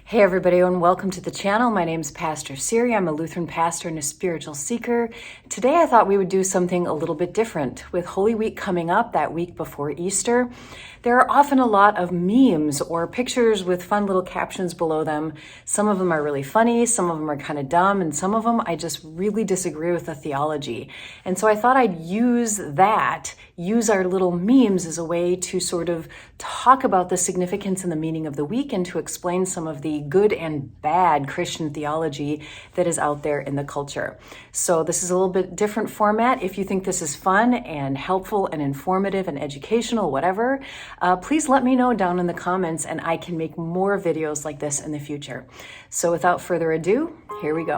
Hey everybody, and welcome to the channel. My name is Pastor Siri. I'm a Lutheran pastor and a spiritual seeker. Today I thought we would do something a little bit different. With Holy Week coming up, that week before Easter, there are often a lot of memes or pictures with fun little captions below them. Some of them are really funny, some of them are kind of dumb, and some of them I just really disagree with the theology. And so I thought I'd use our little memes as a way to sort of talk about the significance and the meaning of the week and to explain some of the good and bad Christian theology that is out there in the culture. So this is a little bit different format. If you think this is fun and helpful and informative and educational, whatever, please let me know down in the comments and I can make more videos like this in the future. So without further ado, here we go.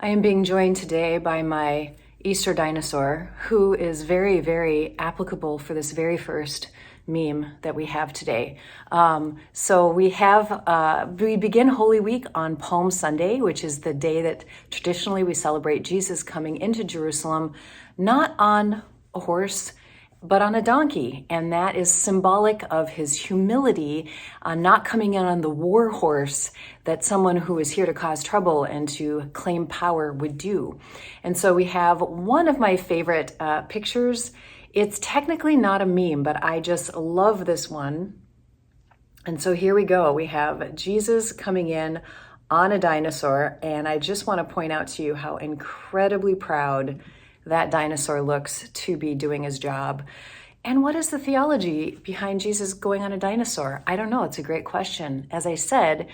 I am being joined today by my Easter dinosaur, who is very, very applicable for this very first meme that we have today. We begin Holy Week on Palm Sunday, which is the day that traditionally we celebrate Jesus coming into Jerusalem, not on a horse, but on a donkey. And that is symbolic of his humility, not coming in on the war horse that someone who is here to cause trouble and to claim power would do. And so we have one of my favorite pictures. It's technically not a meme, but I just love this one. And so here we go. We have Jesus coming in on a dinosaur. And I just want to point out to you how incredibly proud that dinosaur looks to be doing his job. And what is the theology behind Jesus going on a dinosaur? I don't know. It's a great question. As I said,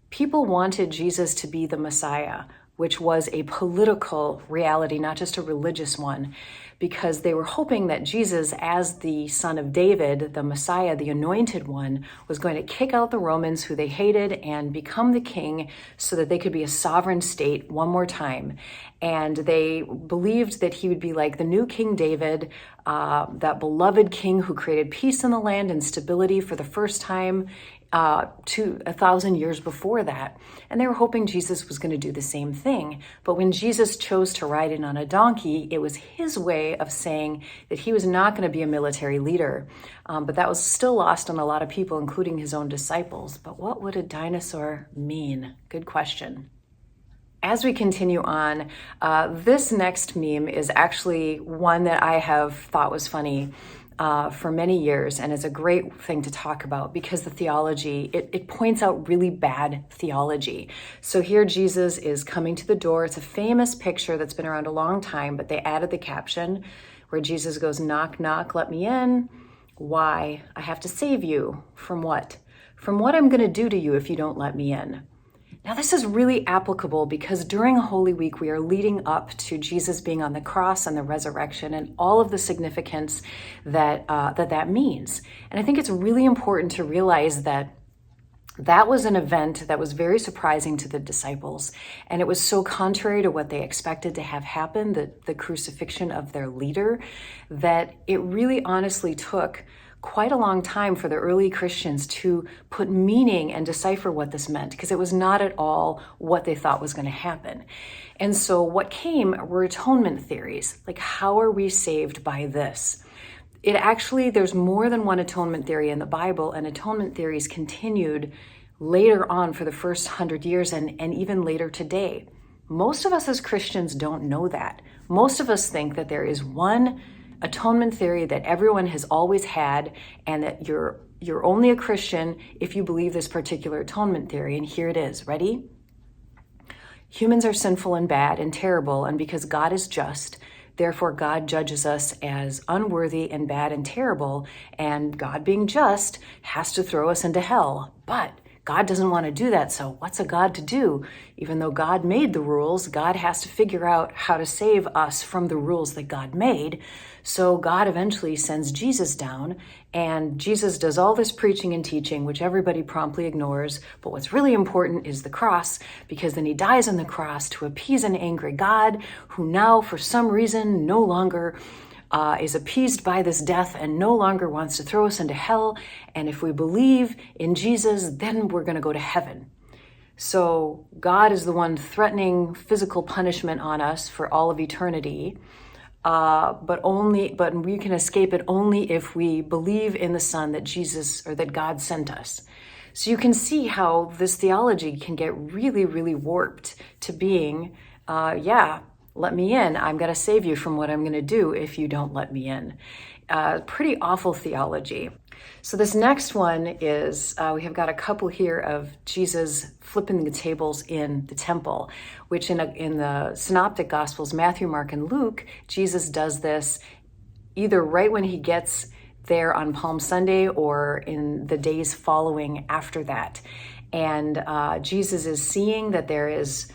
people wanted Jesus to be the Messiah, which was a political reality, not just a religious one, because they were hoping that Jesus, as the son of David, the Messiah, the anointed one, was going to kick out the Romans who they hated and become the king so that they could be a sovereign state one more time. And they believed that he would be like the new King David, that beloved king who created peace in the land and stability for the first time 1,000 years before that. And they were hoping Jesus was going to do the same thing. But when Jesus chose to ride in on a donkey, it was his way of saying that he was not going to be a military leader. But that was still lost on a lot of people, including his own disciples. But what would a dinosaur mean? Good question. As we continue on, this next meme is actually one that I have thought was funny for many years, and it's a great thing to talk about because the theology, it points out really bad theology. So here Jesus is coming to the door. It's a famous picture that's been around a long time, but they added the caption where Jesus goes, "Knock, knock, let me in. Why? I have to save you. From what? From what I'm going to do to you if you don't let me in." Now, this is really applicable because during Holy Week, we are leading up to Jesus being on the cross and the resurrection and all of the significance that means. And I think it's really important to realize that that was an event that was very surprising to the disciples. And it was so contrary to what they expected to have happen, the crucifixion of their leader, that it really honestly took quite a long time for the early Christians to put meaning and decipher what this meant, because it was not at all what they thought was going to happen. And so what came were atonement theories, like how are we saved by this? There's more than one atonement theory in the Bible, and atonement theories continued later on for the first 100 years and even later today. Most of us as Christians don't know that. Most of us think that there is one atonement theory that everyone has always had, and that you're only a Christian if you believe this particular atonement theory. And here it is. Ready? Humans are sinful and bad and terrible, and because God is just, therefore God judges us as unworthy and bad and terrible, and God being just has to throw us into hell. But God doesn't want to do that, so what's a God to do? Even though God made the rules, God has to figure out how to save us from the rules that God made. So God eventually sends Jesus down, and Jesus does all this preaching and teaching, which everybody promptly ignores. But what's really important is the cross, because then he dies on the cross to appease an angry God who now, for some reason, no longer is appeased by this death and no longer wants to throw us into hell. And if we believe in Jesus, then we're going to go to heaven. So God is the one threatening physical punishment on us for all of eternity. But we can escape it only if we believe in the Son that Jesus or that God sent us. So you can see how this theology can get really, really warped to being, let me in. I'm going to save you from what I'm going to do if you don't let me in. Pretty awful theology. So this next one is, we have got a couple here of Jesus flipping the tables in the temple, which in the Synoptic Gospels, Matthew, Mark, and Luke, Jesus does this either right when he gets there on Palm Sunday or in the days following after that. And Jesus is seeing that there is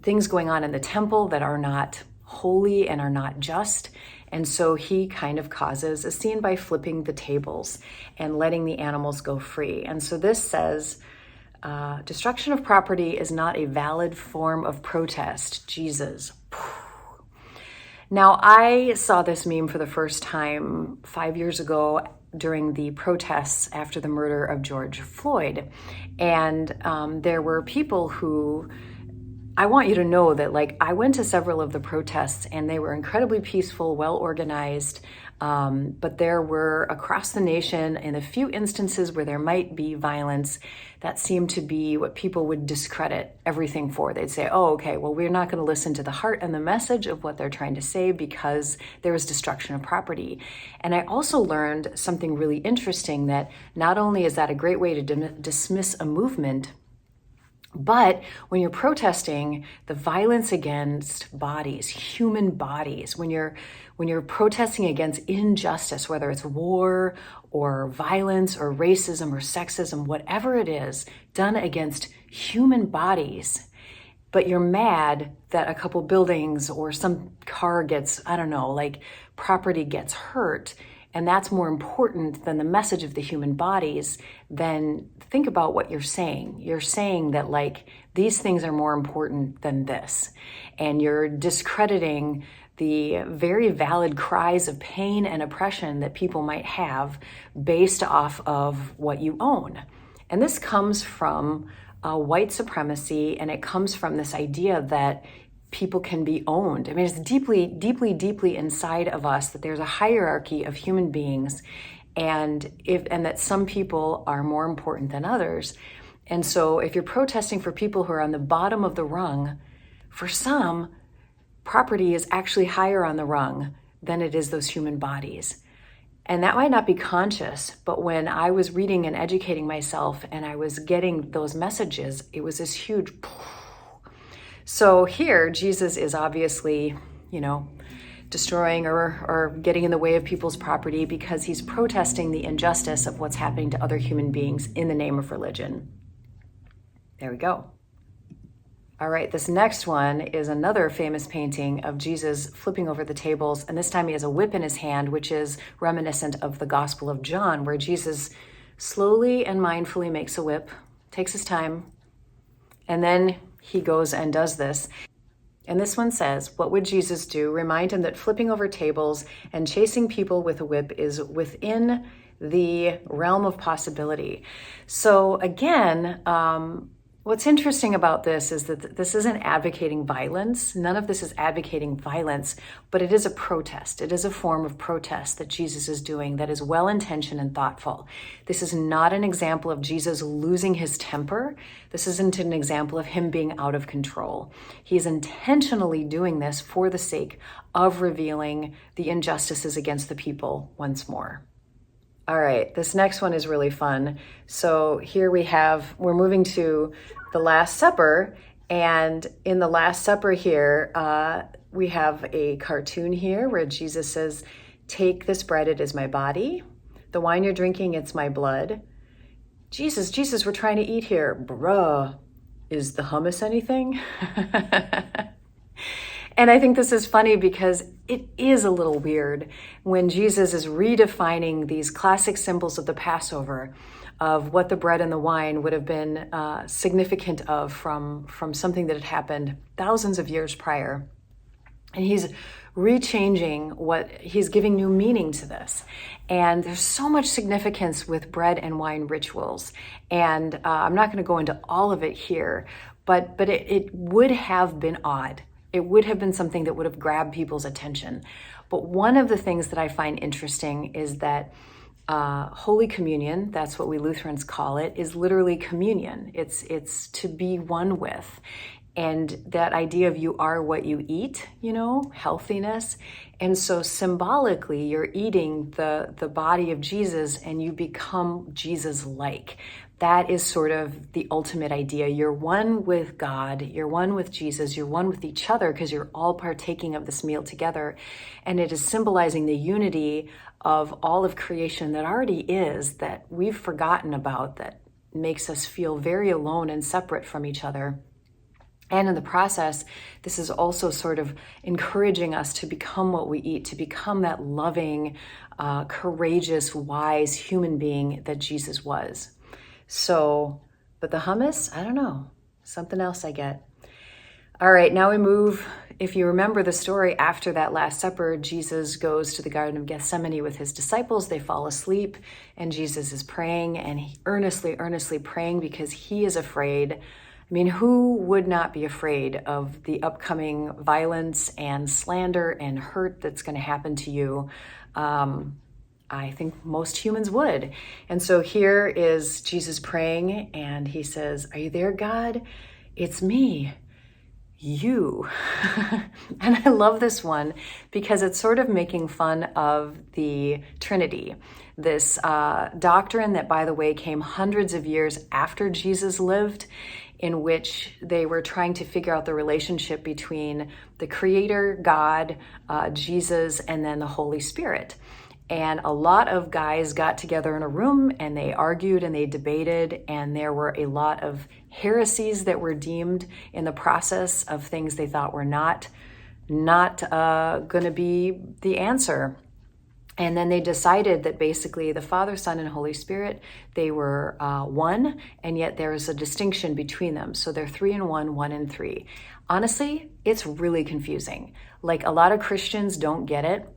things going on in the temple that are not holy and are not just. And so he kind of causes a scene by flipping the tables and letting the animals go free. And so this says, destruction of property is not a valid form of protest. Jesus. Now, I saw this meme for the first time 5 years ago during the protests after the murder of George Floyd. And there were people who, I want you to know that, like, I went to several of the protests and they were incredibly peaceful, well organized. But there were across the nation, in a few instances where there might be violence, that seemed to be what people would discredit everything for. They'd say, oh, okay, well, we're not going to listen to the heart and the message of what they're trying to say because there was destruction of property. And I also learned something really interesting, that not only is that a great way to dismiss a movement, but when you're protesting the violence against bodies, human bodies, when you're protesting against injustice, whether it's war or violence or racism or sexism, whatever it is done against human bodies, but you're mad that a couple buildings or some car gets, property gets hurt, and that's more important than the message of the human bodies, then think about what you're saying. You're saying that, like, these things are more important than this. And you're discrediting the very valid cries of pain and oppression that people might have based off of what you own. And this comes from white supremacy, and it comes from this idea that people can be owned. I mean, it's deeply, deeply, deeply inside of us that there's a hierarchy of human beings, and that some people are more important than others. And so if you're protesting for people who are on the bottom of the rung, for some, property is actually higher on the rung than it is those human bodies. And that might not be conscious, but when I was reading and educating myself and I was getting those messages, it was this huge. So here, Jesus is obviously, destroying or getting in the way of people's property because he's protesting the injustice of what's happening to other human beings in the name of religion. There we go. All right, this next one is another famous painting of Jesus flipping over the tables, and this time he has a whip in his hand, which is reminiscent of the Gospel of John, where Jesus slowly and mindfully makes a whip, takes his time, and then he goes and does this. And this one says, what would Jesus do? Remind him that flipping over tables and chasing people with a whip is within the realm of possibility. So again, what's interesting about this is that this isn't advocating violence. None of this is advocating violence, but it is a protest. It is a form of protest that Jesus is doing that is well-intentioned and thoughtful. This is not an example of Jesus losing his temper. This isn't an example of him being out of control. He is intentionally doing this for the sake of revealing the injustices against the people once more. All right, this next one is really fun. So here we're moving to the Last Supper, and in the Last Supper here, we have a cartoon here where Jesus says, take this bread, it is my body. The wine you're drinking, it's my blood. Jesus, we're trying to eat here. Bruh, is the hummus anything? And I think this is funny because it is a little weird when Jesus is redefining these classic symbols of the Passover, of what the bread and the wine would have been significant of from something that had happened thousands of years prior. And he's rechanging he's giving new meaning to this. And there's so much significance with bread and wine rituals. And I'm not going to go into all of it here, but it would have been odd. It would have been something that would have grabbed people's attention. But one of the things that I find interesting is that Holy Communion, that's what we Lutherans call it, is literally communion. It's to be one with. And that idea of you are what you eat, healthiness. And so symbolically, you're eating the body of Jesus and you become Jesus-like. That is sort of the ultimate idea. You're one with God, you're one with Jesus, you're one with each other because you're all partaking of this meal together. And it is symbolizing the unity of all of creation that already is, that we've forgotten about, that makes us feel very alone and separate from each other. And in the process, this is also sort of encouraging us to become what we eat, to become that loving, courageous, wise human being that Jesus was. So, but the hummus, I don't know, something else I get. All right, now we move. If you remember the story, after that Last Supper, Jesus goes to the Garden of Gethsemane with his disciples. They fall asleep, and Jesus is praying, and he earnestly praying because he is afraid. I mean, who would not be afraid of the upcoming violence and slander and hurt that's going to happen to you? I think most humans would. And so here is Jesus praying, and he says, "Are you there, God? It's me, you." And I love this one because it's sort of making fun of the Trinity, this doctrine that, by the way, came hundreds of years after Jesus lived, in which they were trying to figure out the relationship between the Creator, God, Jesus, and then the Holy Spirit. And a lot of guys got together in a room and they argued and they debated, and there were a lot of heresies that were deemed in the process of things they thought were not going to be the answer. And then they decided that basically the Father, Son, and Holy Spirit, they were one, and yet there is a distinction between them. So they're 3 in 1, 1 in 3. Honestly, it's really confusing. Like, a lot of Christians don't get it.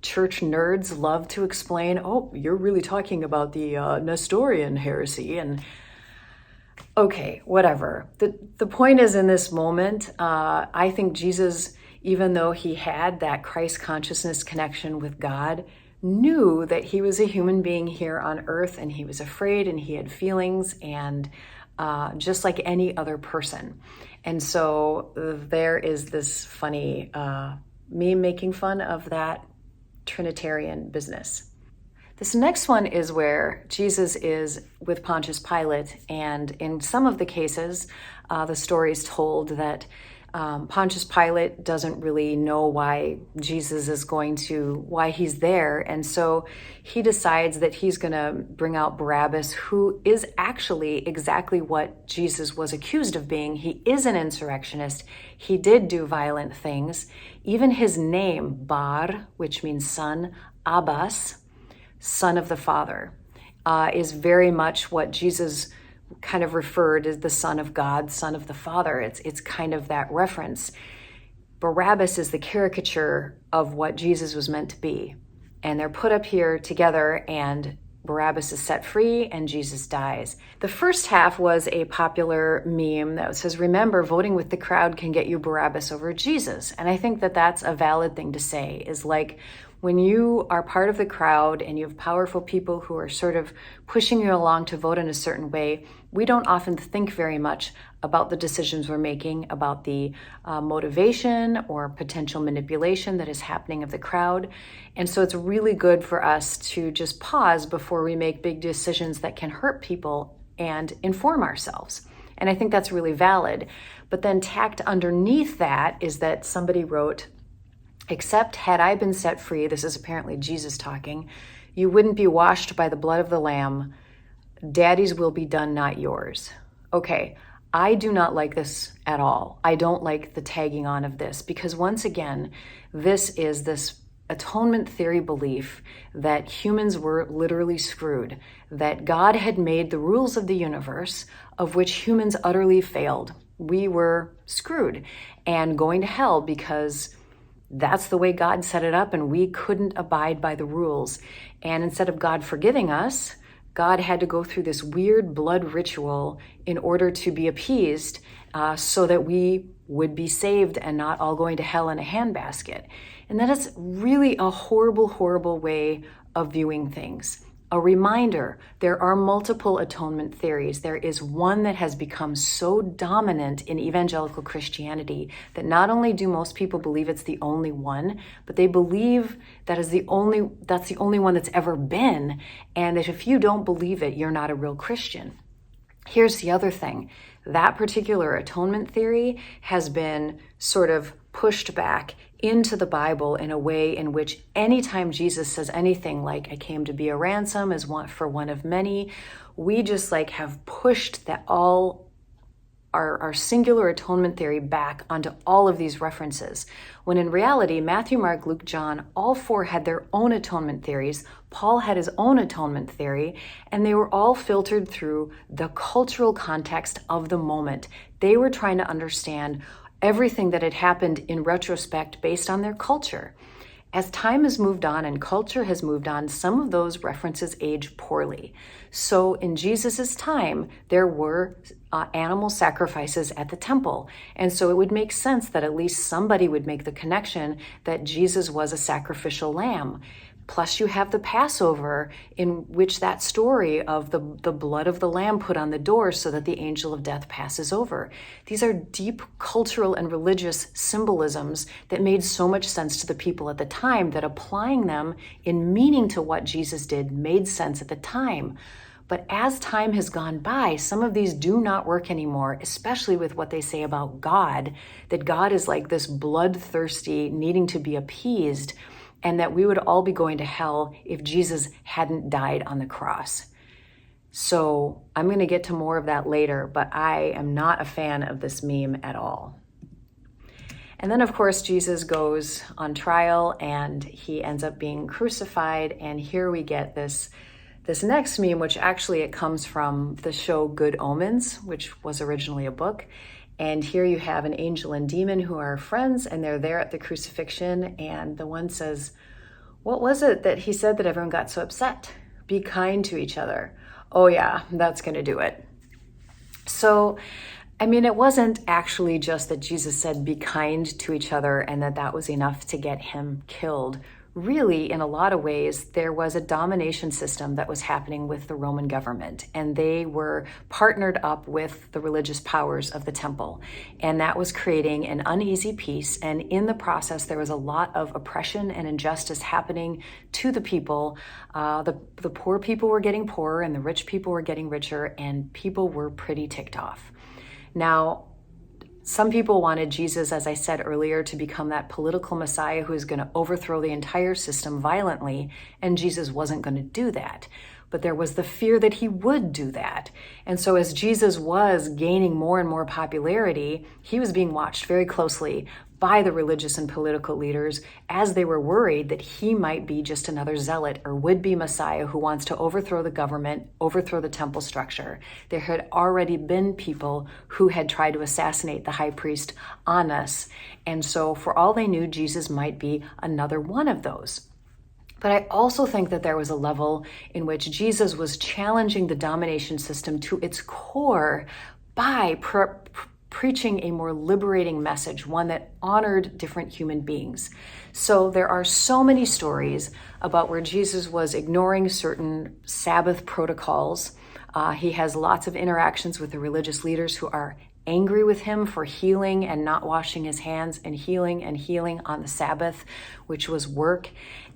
Church nerds love to explain, oh, you're really talking about the Nestorian heresy. And okay, whatever. The point is, in this moment, I think Jesus, even though he had that Christ consciousness connection with God, knew that he was a human being here on earth, and he was afraid and he had feelings, and just like any other person. And so there is this funny meme making fun of that Trinitarian business. This next one is where Jesus is with Pontius Pilate, and in some of the cases, the story is told that Pontius Pilate doesn't really know why why he's there. And so he decides that he's going to bring out Barabbas, who is actually exactly what Jesus was accused of being. He is an insurrectionist. He did do violent things. Even his name, Bar, which means son, Abbas, son of the Father, is very much what Jesus kind of referred as the Son of God, Son of the Father. It's kind of that reference. Barabbas is the caricature of what Jesus was meant to be. And they're put up here together, and Barabbas is set free and Jesus dies. The first half was a popular meme that says, remember, voting with the crowd can get you Barabbas over Jesus. And I think that that's a valid thing to say, is like, when you are part of the crowd and you have powerful people who are sort of pushing you along to vote in a certain way, we don't often think very much about the decisions we're making, about the motivation or potential manipulation that is happening of the crowd. And so it's really good for us to just pause before we make big decisions that can hurt people and inform ourselves. And I think that's really valid. But then tacked underneath that is that somebody wrote, except had I been set free, this is apparently Jesus talking, you wouldn't be washed by the blood of the Lamb. Daddy's will be done, not yours. Okay, I do not like this at all. I don't like the tagging on of this, because once again, this is this atonement theory belief that humans were literally screwed, that God had made the rules of the universe, of which humans utterly failed. We were screwed and going to hell because that's the way God set it up, and we couldn't abide by the rules. And instead of God forgiving us, God had to go through this weird blood ritual in order to be appeased, so that we would be saved and not all going to hell in a handbasket. And that is really a horrible, horrible way of viewing things. A reminder, there are multiple atonement theories. There is one that has become so dominant in evangelical Christianity that not only do most people believe it's the only one, but they believe that's the only one that's ever been, and that if you don't believe it, you're not a real Christian. Here's the other thing. That particular atonement theory has been sort of pushed back into the Bible in a way in which anytime Jesus says anything like, I came to be a ransom as one for one of many, we just have pushed that all our singular atonement theory back onto all of these references. When in reality, Matthew, Mark, Luke, John, all four had their own atonement theories. Paul had his own atonement theory, and they were all filtered through the cultural context of the moment. They were trying to understand everything that had happened in retrospect based on their culture. As time has moved on and culture has moved on, some of those references age poorly. So in Jesus's time, there were animal sacrifices at the temple. And so it would make sense that at least somebody would make the connection that Jesus was a sacrificial lamb. Plus you have the Passover, in which that story of the blood of the lamb put on the door so that the angel of death passes over. These are deep cultural and religious symbolisms that made so much sense to the people at the time that applying them in meaning to what Jesus did made sense at the time. But as time has gone by, some of these do not work anymore, especially with what they say about God, that God is like this bloodthirsty, needing to be appeased, and that we would all be going to hell if Jesus hadn't died on the cross. So I'm going to get to more of that later, but I am not a fan of this meme at all. And then, of course, Jesus goes on trial and he ends up being crucified. And here we get this next meme, which actually it comes from the show Good Omens, which was originally a book. And here you have an angel and demon who are friends, and they're there at the crucifixion. And the one says, what was it that he said that everyone got so upset? Be kind to each other. Oh yeah, that's going to do it. So, I mean, it wasn't actually just that Jesus said be kind to each other and that was enough to get him killed. Really, in a lot of ways, there was a domination system that was happening with the Roman government, and they were partnered up with the religious powers of the temple. And that was creating an uneasy peace. And in the process, there was a lot of oppression and injustice happening to the people. The poor people were getting poorer, and the rich people were getting richer, and people were pretty ticked off. Now, some people wanted Jesus, as I said earlier, to become that political Messiah who is going to overthrow the entire system violently, and Jesus wasn't going to do that. But there was the fear that he would do that. And so as Jesus was gaining more and more popularity, he was being watched very closely by the religious and political leaders, as they were worried that he might be just another zealot or would-be Messiah who wants to overthrow the government, overthrow the temple structure. There had already been people who had tried to assassinate the high priest Annas. And so for all they knew, Jesus might be another one of those. But I also think that there was a level in which Jesus was challenging the domination system to its core by preaching a more liberating message, one that honored different human beings. So there are so many stories about where Jesus was ignoring certain Sabbath protocols. He has lots of interactions with the religious leaders who are angry with him for healing and not washing his hands, and healing on the Sabbath, which was work.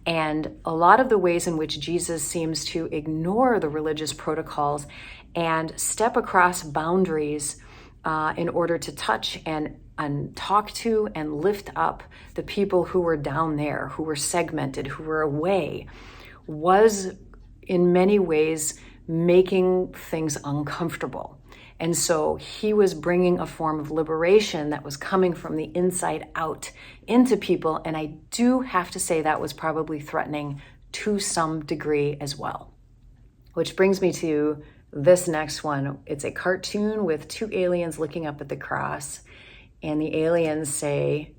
And a lot of the ways in which Jesus seems to ignore the religious protocols and step across boundaries in order to touch and talk to and lift up the people who were down there, who were segmented, who were away, was in many ways making things uncomfortable. And so he was bringing a form of liberation that was coming from the inside out into people. And I do have to say that was probably threatening to some degree as well. Which brings me to this next one. It's a cartoon with two aliens looking up at the cross. And the aliens say,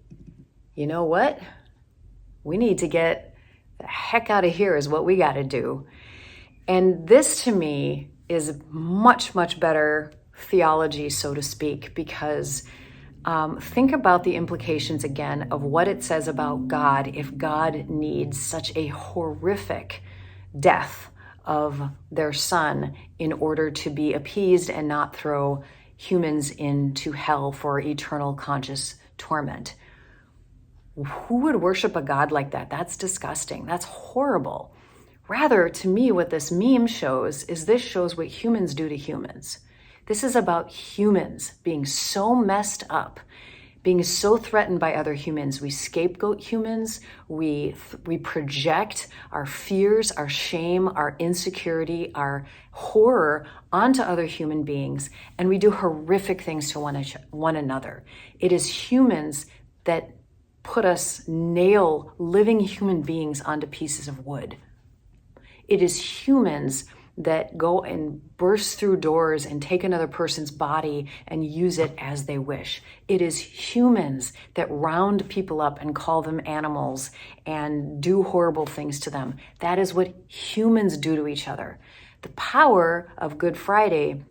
you know what? We need to get the heck out of here is what we got to do. And this to me is much, much better theology, so to speak, because think about the implications again of what it says about God if God needs such a horrific death of their son in order to be appeased and not throw humans into hell for eternal conscious torment. Who would worship a God like that? That's disgusting. That's horrible. Rather, to me, what this meme shows is this shows what humans do to humans. This is about humans being so messed up, being so threatened by other humans. We scapegoat humans. We project our fears, our shame, our insecurity, our horror onto other human beings, and we do horrific things to one another. It is humans that nail living human beings onto pieces of wood. It is humans that go and burst through doors and take another person's body and use it as they wish. It is humans that round people up and call them animals and do horrible things to them. That is what humans do to each other. The power of Good Friday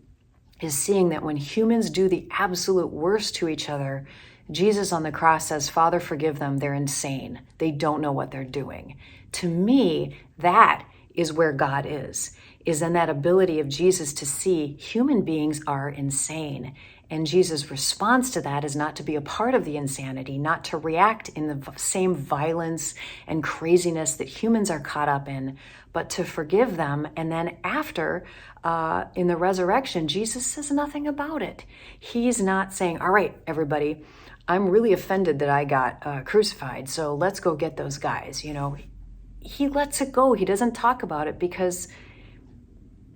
is seeing that when humans do the absolute worst to each other, Jesus on the cross says, Father, forgive them. They're insane. They don't know what they're doing. To me, that is where God is in that ability of Jesus to see human beings are insane. And Jesus' response to that is not to be a part of the insanity, not to react in the same violence and craziness that humans are caught up in, but to forgive them. And then after, in the resurrection, Jesus says nothing about it. He's not saying, all right, everybody, I'm really offended that I got crucified, so let's go get those guys. He lets it go. He doesn't talk about it because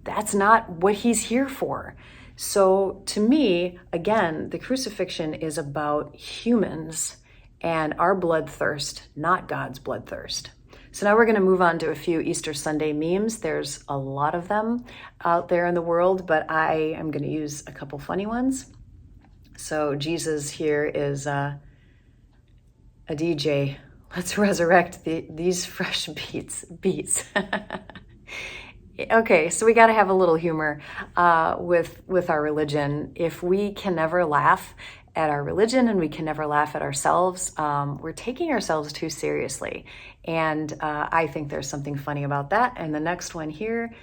that's not what he's here for. So to me, again, the crucifixion is about humans and our bloodthirst, not God's bloodthirst. So now we're going to move on to a few Easter Sunday memes. There's a lot of them out there in the world, but I am going to use a couple funny ones. So Jesus here is a DJ. Let's resurrect these fresh beats. Okay, so we got to have a little humor with our religion. If we can never laugh at our religion and we can never laugh at ourselves, we're taking ourselves too seriously. And I think there's something funny about that. And the next one here,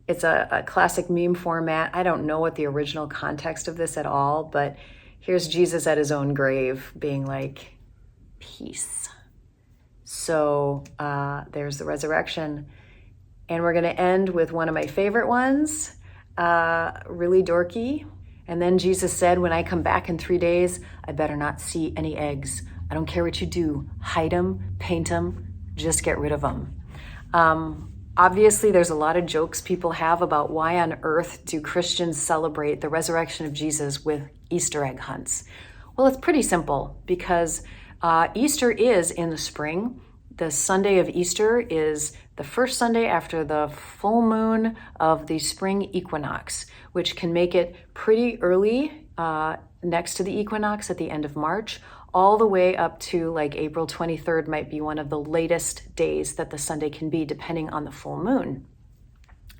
it's a classic meme format. I don't know what the original context of this at all, but here's Jesus at his own grave being like, peace. So there's the resurrection. And we're going to end with one of my favorite ones, really dorky. And then Jesus said, when I come back in 3 days, I better not see any eggs. I don't care what you do. Hide them, paint them, just get rid of them. Obviously, there's a lot of jokes people have about why on earth do Christians celebrate the resurrection of Jesus with Easter egg hunts. Well, it's pretty simple because Easter is in the spring. The Sunday of Easter is the first Sunday after the full moon of the spring equinox, which can make it pretty early next to the equinox at the end of March, all the way up to like April 23rd might be one of the latest days that the Sunday can be, depending on the full moon.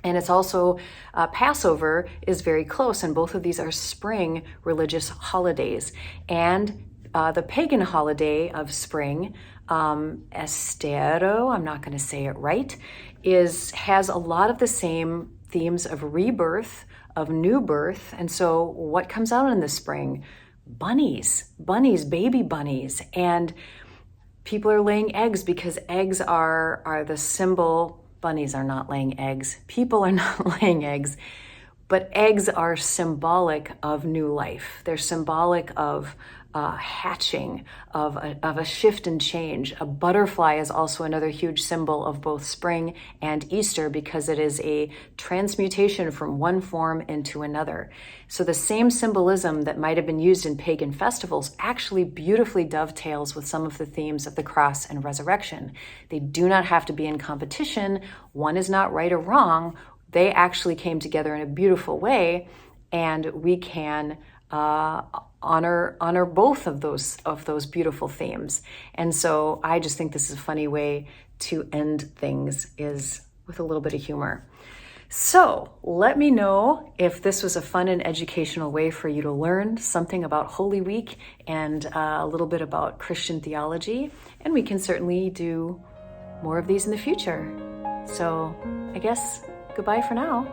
And it's also, Passover is very close, and both of these are spring religious holidays. And the pagan holiday of spring, Estero, I'm not going to say it right, has a lot of the same themes of rebirth, of new birth. And so what comes out in the spring? Bunnies, baby bunnies. And people are laying eggs because eggs are the symbol. Bunnies are not laying eggs. People are not laying eggs. But eggs are symbolic of new life. They're symbolic of hatching, of a shift and change. A butterfly is also another huge symbol of both spring and Easter because it is a transmutation from one form into another. So the same symbolism that might have been used in pagan festivals actually beautifully dovetails with some of the themes of the cross and resurrection. They do not have to be in competition. One is not right or wrong. They actually came together in a beautiful way, and we can honor both of those beautiful themes. And so I just think this is a funny way to end things, is with a little bit of humor. So let me know if this was a fun and educational way for you to learn something about Holy Week and a little bit about Christian theology. And we can certainly do more of these in the future. So I guess goodbye for now.